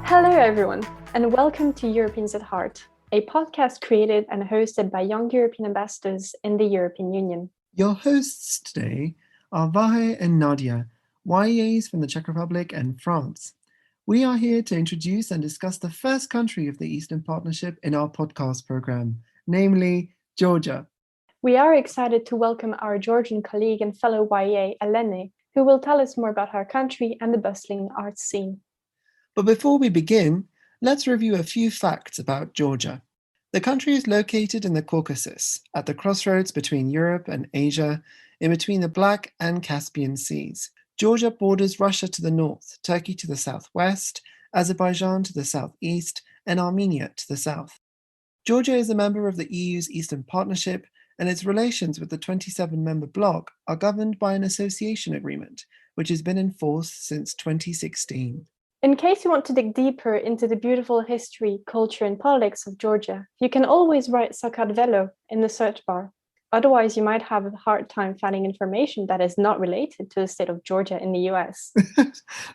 Hello, everyone, and welcome to Europeans at Heart, a podcast created and hosted by young European ambassadors in the European Union. Your hosts today are Vahe and Nadia, YEAs from the Czech Republic and France. We are here to introduce and discuss the first country of the Eastern Partnership in our podcast program, namely Georgia. We are excited to welcome our Georgian colleague and fellow YEA, Elene, who will tell us more about her country and the bustling arts scene. But before we begin, let's review a few facts about Georgia. The country is located in the Caucasus, at the crossroads between Europe and Asia, in between the Black and Caspian Seas. Georgia borders Russia to the north, Turkey to the southwest, Azerbaijan to the southeast, and Armenia to the south. Georgia is a member of the EU's Eastern Partnership, and its relations with the 27-member bloc are governed by an association agreement, which has been in force since 2016. In case you want to dig deeper into the beautiful history, culture, and politics of Georgia, you can always write Sakartvelo in the search bar. Otherwise, you might have a hard time finding information that is not related to the state of Georgia in the US.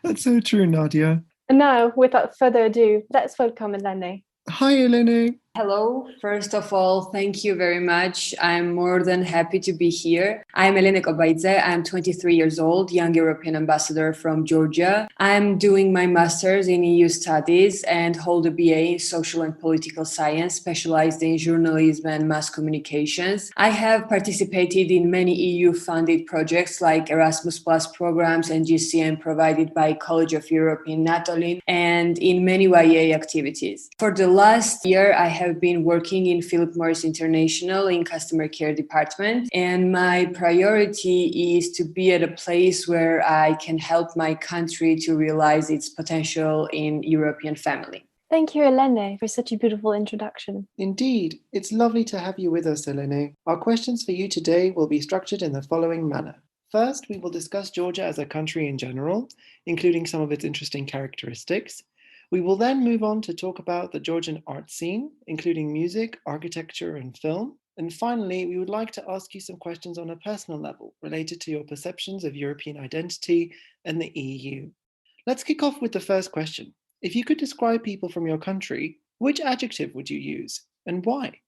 That's so true, Nadia. And now, without further ado, let's welcome Elene. Hi, Elene. Hello. First of all, thank you very much. I'm more than happy to be here. I'm Elene Kobaidze. I'm 23 years old, young European ambassador from Georgia. I'm doing my master's in EU studies and hold a BA in social and political science, specialized in journalism and mass communications. I have participated in many EU-funded projects like Erasmus Plus programs and GCM provided by College of Europe in Natolin and in many YA activities. For the last year, I have been working in Philip Morris International in customer care department, and my priority is to be at a place where I can help my country to realize its potential in European family. Thank you, Elene, for such a beautiful introduction. Indeed, it's lovely to have you with us, Elene. Our questions for you today will be structured in the following manner. First, we will discuss Georgia as a country in general, including some of its interesting characteristics. We will then move on to talk about the Georgian art scene, including music, architecture, and film. And finally, we would like to ask you some questions on a personal level related to your perceptions of European identity and the EU. Let's kick off with the first question. If you could describe people from your country, which adjective would you use and why?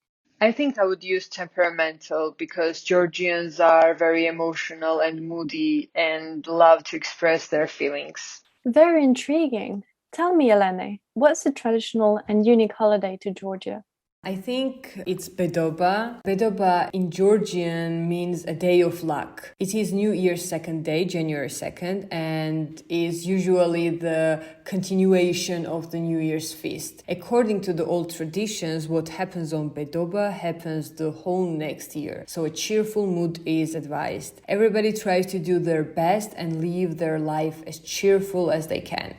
I think I would use temperamental because Georgians are very emotional and moody and love to express their feelings. Very intriguing. Tell me, Elene, what's the traditional and unique holiday to Georgia? I think it's Bedoba. Bedoba in Georgian means a day of luck. It is New Year's second day, January 2nd, and is usually the continuation of the New Year's feast. According to the old traditions, what happens on Bedoba happens the whole next year. So a cheerful mood is advised. Everybody tries to do their best and live their life as cheerful as they can.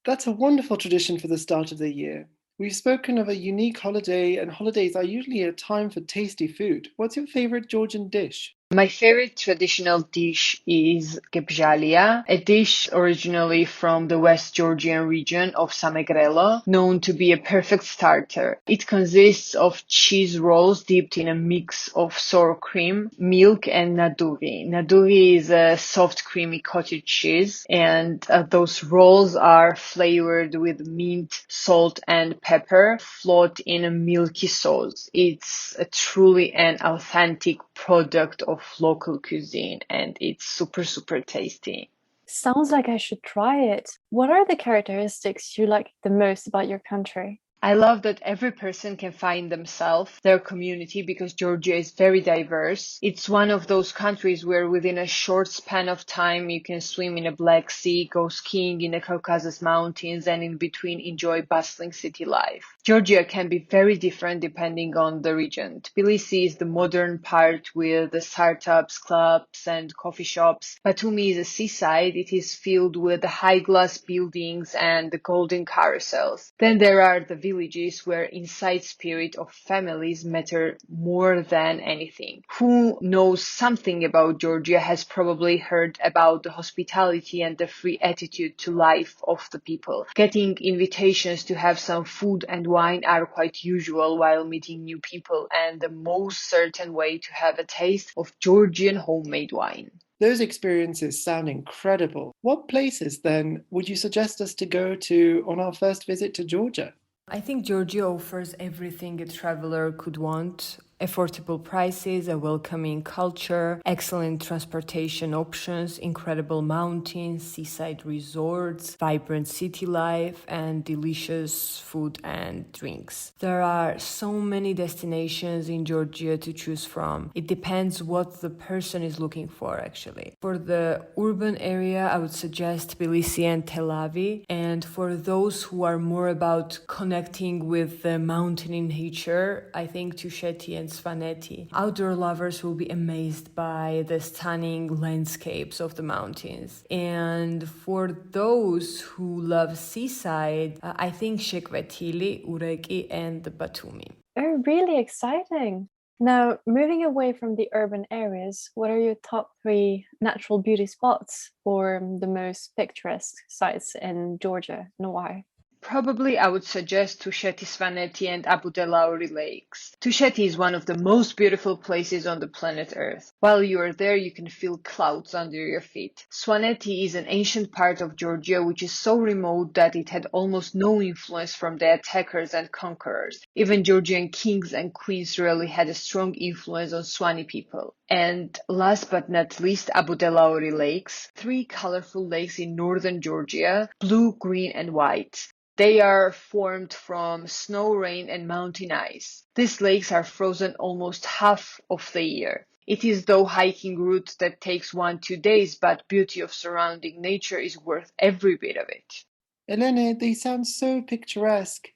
That's a wonderful tradition for the start of the year. We've spoken of a unique holiday, and holidays are usually a time for tasty food. What's your favorite Georgian dish? My favorite traditional dish is gebzhalia, a dish originally from the West Georgian region of Sakartvelo, known to be a perfect starter. It consists of cheese rolls dipped in a mix of sour cream, milk, and naduvi. Naduvi is a soft, creamy cottage cheese, and those rolls are flavored with mint, salt, and pepper, float in a milky sauce. It's truly an authentic product of local cuisine, and it's super tasty. Sounds like I should try it. What are the characteristics you like the most about your country? I love that every person can find themselves, their community, because Georgia is very diverse. It's one of those countries where within a short span of time you can swim in a Black Sea, go skiing in the Caucasus mountains, and in between enjoy bustling city life. Georgia can be very different depending on the region. Tbilisi is the modern part with the startups, clubs, and coffee shops. Batumi is a seaside. It is filled with the high glass buildings and the golden carousels. Then there are the villages where inside spirit of families matter more than anything. Who knows something about Georgia has probably heard about the hospitality and the free attitude to life of the people. Getting invitations to have some food and wine are quite usual while meeting new people, and the most certain way to have a taste of Georgian homemade wine. Those experiences sound incredible. What places then would you suggest us to go to on our first visit to Georgia? I think Georgia offers everything a traveler could want. Affordable prices, a welcoming culture, excellent transportation options, incredible mountains, seaside resorts, vibrant city life, and delicious food and drinks. There are so many destinations in Georgia to choose from. It depends what the person is looking for, actually. For the urban area, I would suggest Tbilisi and Tel Aviv. And for those who are more about connecting with the mountain nature, I think Tusheti and Svaneti. Outdoor lovers will be amazed by the stunning landscapes of the mountains. And for those who love seaside, I think Shekvetili, Ureki, and Batumi. Oh, really exciting. Now, moving away from the urban areas, what are your top 3 natural beauty spots or the most picturesque sites in Georgia and why? Probably I would suggest Tusheti, Svaneti, and Abu Delauri lakes. Tusheti is one of the most beautiful places on the planet Earth. While you are there, you can feel clouds under your feet. Svaneti is an ancient part of Georgia which is so remote that it had almost no influence from the attackers and conquerors. Even Georgian kings and queens really had a strong influence on Swani people. And last but not least, Abu Delauri lakes, 3 colorful lakes in northern Georgia, blue, green, and white. They are formed from snow, rain, and mountain ice. These lakes are frozen almost half of the year. It is though hiking route that takes 1-2 days, but beauty of surrounding nature is worth every bit of it. Elene, they sound so picturesque.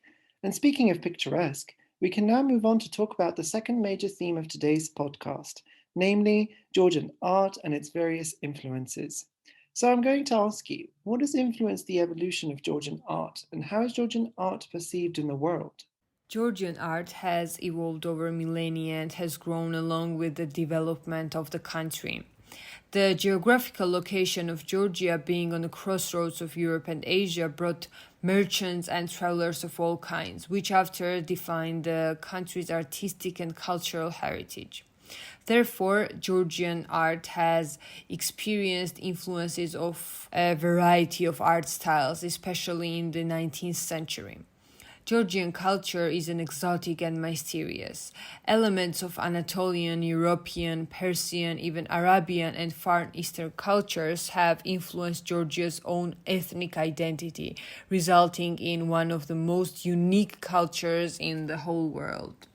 And speaking of picturesque, we can now move on to talk about the second major theme of today's podcast, namely Georgian art and its various influences. So I'm going to ask you, what has influenced the evolution of Georgian art, and how is Georgian art perceived in the world? Georgian art has evolved over millennia and has grown along with the development of the country. The geographical location of Georgia being on the crossroads of Europe and Asia brought merchants and travelers of all kinds, which after defined the country's artistic and cultural heritage. Therefore, Georgian art has experienced influences of a variety of art styles, especially in the 19th century. Georgian culture is an exotic and mysterious. Elements of Anatolian, European, Persian, even Arabian and Far Eastern cultures have influenced Georgia's own ethnic identity, resulting in one of the most unique cultures in the whole world.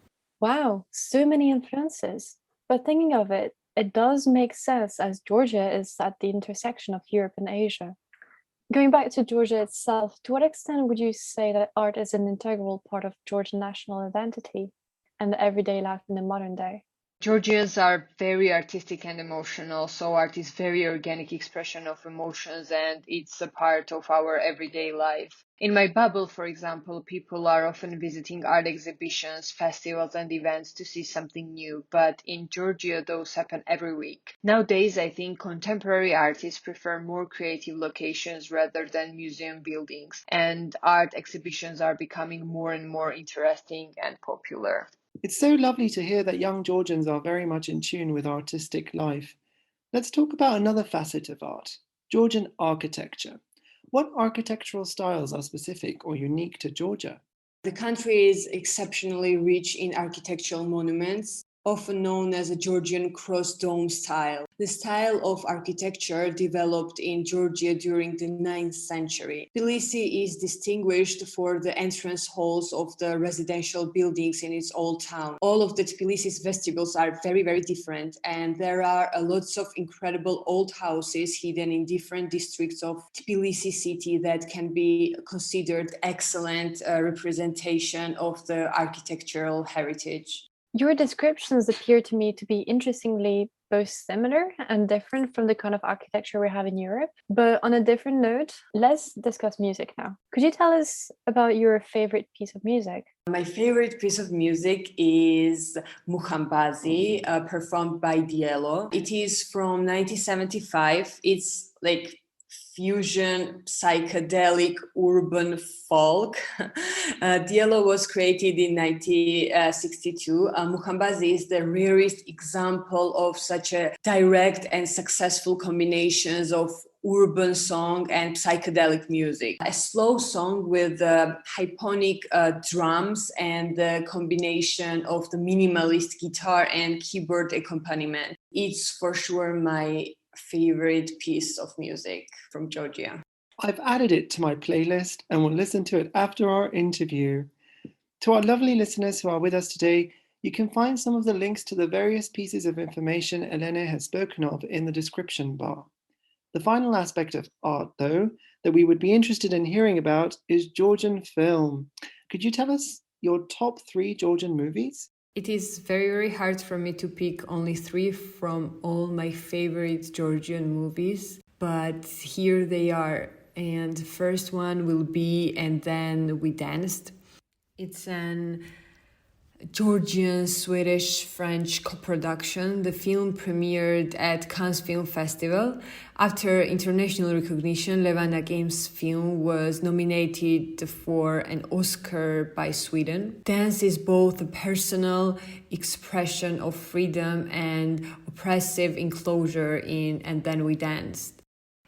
Wow, so many influences. But thinking of it, it does make sense as Georgia is at the intersection of Europe and Asia. Going back to Georgia itself, to what extent would you say that art is an integral part of Georgian national identity and the everyday life in the modern day? Georgians are very artistic and emotional, so art is very organic expression of emotions and it's a part of our everyday life. In my bubble, for example, people are often visiting art exhibitions, festivals, and events to see something new, but in Georgia, those happen every week. Nowadays, I think contemporary artists prefer more creative locations rather than museum buildings, and art exhibitions are becoming more and more interesting and popular. It's so lovely to hear that young Georgians are very much in tune with artistic life. Let's talk about another facet of art, Georgian architecture. What architectural styles are specific or unique to Georgia? The country is exceptionally rich in architectural monuments, often known as a Georgian cross-dome style. The style of architecture developed in Georgia during the 9th century. Tbilisi is distinguished for the entrance halls of the residential buildings in its old town. All of the Tbilisi's vestibules are very, very different, and there are lots of incredible old houses hidden in different districts of Tbilisi city that can be considered excellent representation of the architectural heritage. Your descriptions appear to me to be interestingly both similar and different from the kind of architecture we have in Europe. But on a different note, let's discuss music now. Could you tell us about your favorite piece of music? My favorite piece of music is Muhambazi, performed by Dielo. It is from 1975. It's like fusion psychedelic urban folk. Diallo was created in 1962. Muhambazi is the rarest example of such a direct and successful combinations of urban song and psychedelic music. A slow song with hyponic drums and the combination of the minimalist guitar and keyboard accompaniment. It's for sure my favorite piece of music from Georgia. I've added it to my playlist and will listen to it after our interview. To our lovely listeners who are with us today, you can find some of the links to the various pieces of information Elene has spoken of in the description bar. The final aspect of art, though, that we would be interested in hearing about is Georgian film. Could you tell us your top 3 Georgian movies? It is very, very hard for me to pick only 3 from all my favorite Georgian movies, but here they are. And the first one will be And Then We Danced. It's an Georgian, Swedish, French co-production. The film premiered at Cannes Film Festival. After international recognition, Levan Agim's film was nominated for an Oscar by Sweden. Dance is both a personal expression of freedom and oppressive enclosure in And Then We Danced.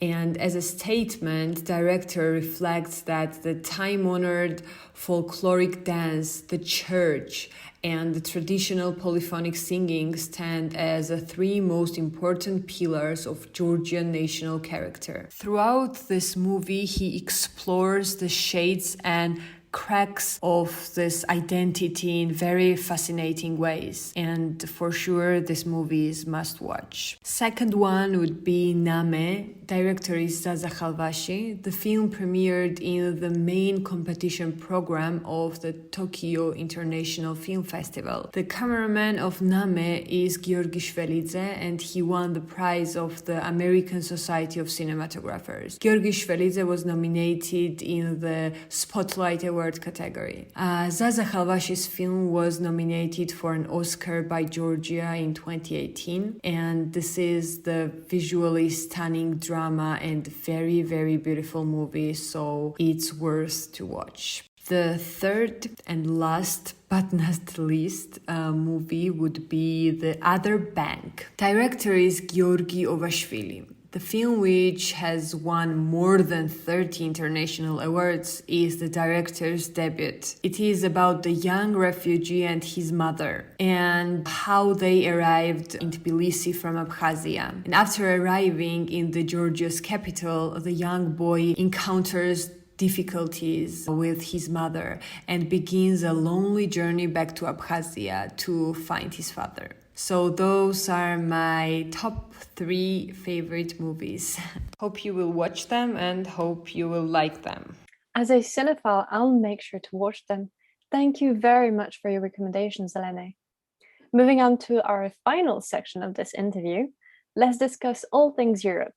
And as a statement, director reflects that the time-honored folkloric dance, the church, and the traditional polyphonic singing stand as the 3 most important pillars of Georgian national character. Throughout this movie, he explores the shades and cracks of this identity in very fascinating ways, and for sure this movie is must watch. Second one would be Name. Director is Zaza Khalvashi. The film premiered in the main competition program of the Tokyo International Film Festival. The cameraman of Name is Georgi Shvelidze, and he won the prize of the American Society of Cinematographers. Georgi Shvelidze was nominated in the Spotlight Award category. Zaza Khalvashi's film was nominated for an Oscar by Georgia in 2018, and this is the visually stunning drama and very, very beautiful movie, so it's worth to watch. The third and last but not least movie would be The Other Bank. Director is Georgi Ovashvili. The film, which has won more than 30 international awards, is the director's debut. It is about the young refugee and his mother and how they arrived in Tbilisi from Abkhazia. And after arriving in the Georgia's capital, the young boy encounters difficulties with his mother and begins a lonely journey back to Abkhazia to find his father. So those are my top 3 favorite movies. Hope you will watch them and hope you will like them. As a cinephile, I'll make sure to watch them. Thank you very much for your recommendations, Elene. Moving on to our final section of this interview, let's discuss all things Europe.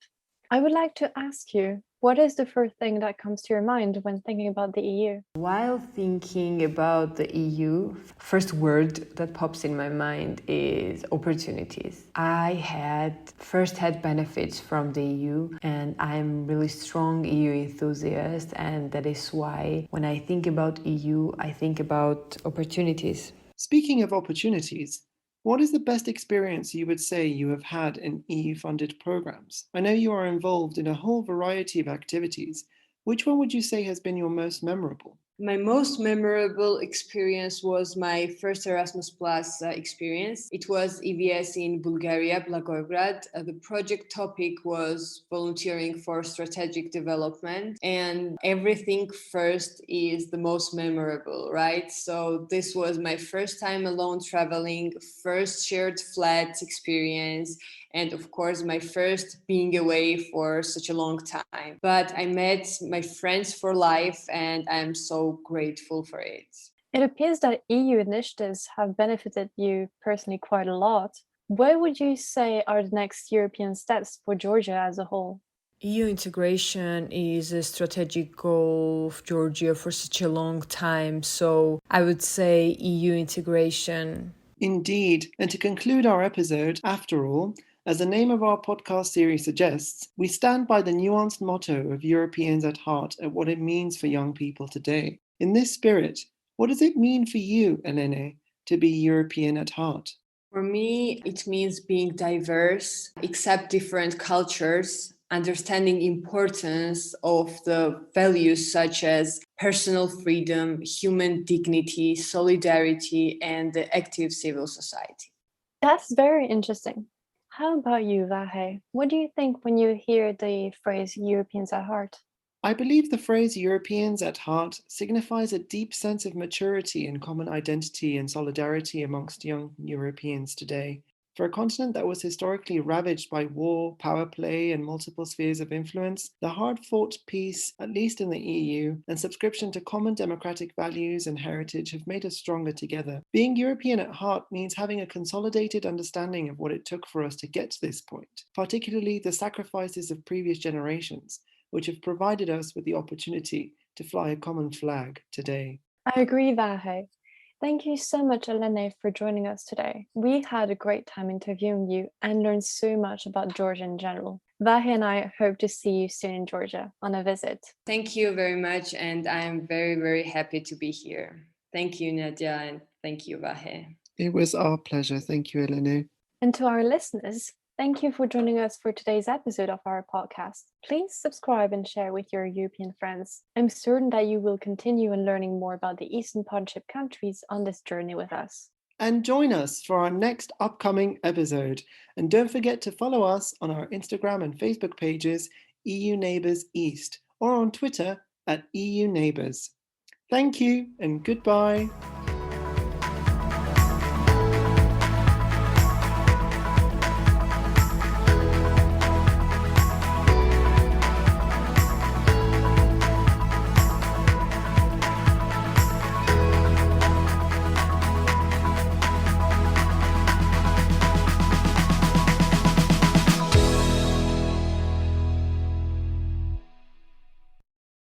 I would like to ask you, what is the first thing that comes to your mind when thinking about the EU? While thinking about the EU, first word that pops in my mind is opportunities. I had first-hand benefits from the EU, and I'm really strong EU enthusiast, and that is why when I think about EU, I think about opportunities. Speaking of opportunities, what is the best experience you would say you have had in EU-funded programs? I know you are involved in a whole variety of activities. Which one would you say has been your most memorable? My most memorable experience was my first Erasmus Plus experience. It was EVS in Bulgaria, Blagoevgrad. The project topic was volunteering for strategic development, and everything first is the most memorable, right? So this was my first time alone traveling, first shared flats experience, and of course, my first being away for such a long time. But I met my friends for life, and I'm so grateful for it. It appears that EU initiatives have benefited you personally quite a lot. What would you say are the next European steps for Georgia as a whole? EU integration is a strategic goal of Georgia for such a long time, so I would say EU integration. Indeed, and to conclude our episode, after all, As the name of our podcast series suggests, we stand by the nuanced motto of Europeans at heart at what it means for young people today. In this spirit, what does it mean for you, Elene, to be European at heart? For me, it means being diverse, accept different cultures, understanding importance of the values such as personal freedom, human dignity, solidarity, and the active civil society. That's very interesting. How about you, Vahe? What do you think when you hear the phrase Europeans at heart? I believe the phrase Europeans at heart signifies a deep sense of maturity and common identity and solidarity amongst young Europeans today. For a continent that was historically ravaged by war, power play, and multiple spheres of influence, the hard-fought peace, at least in the EU, and subscription to common democratic values and heritage have made us stronger together. Being European at heart means having a consolidated understanding of what it took for us to get to this point, particularly the sacrifices of previous generations, which have provided us with the opportunity to fly a common flag today. I agree, Vahe. Thank you so much, Elene, for joining us today. We had a great time interviewing you and learned so much about Georgia in general. Vahe and I hope to see you soon in Georgia on a visit. Thank you very much, and I am very, very happy to be here. Thank you, Nadia, and thank you, Vahe. It was our pleasure. Thank you, Elene. And to our listeners, thank you for joining us for today's episode of our podcast. Please subscribe and share with your European friends. I'm certain that you will continue in learning more about the Eastern Partnership countries on this journey with us. And join us for our next upcoming episode. And don't forget to follow us on our Instagram and Facebook pages, EU Neighbours East, or on Twitter at EU Neighbours. Thank you and goodbye.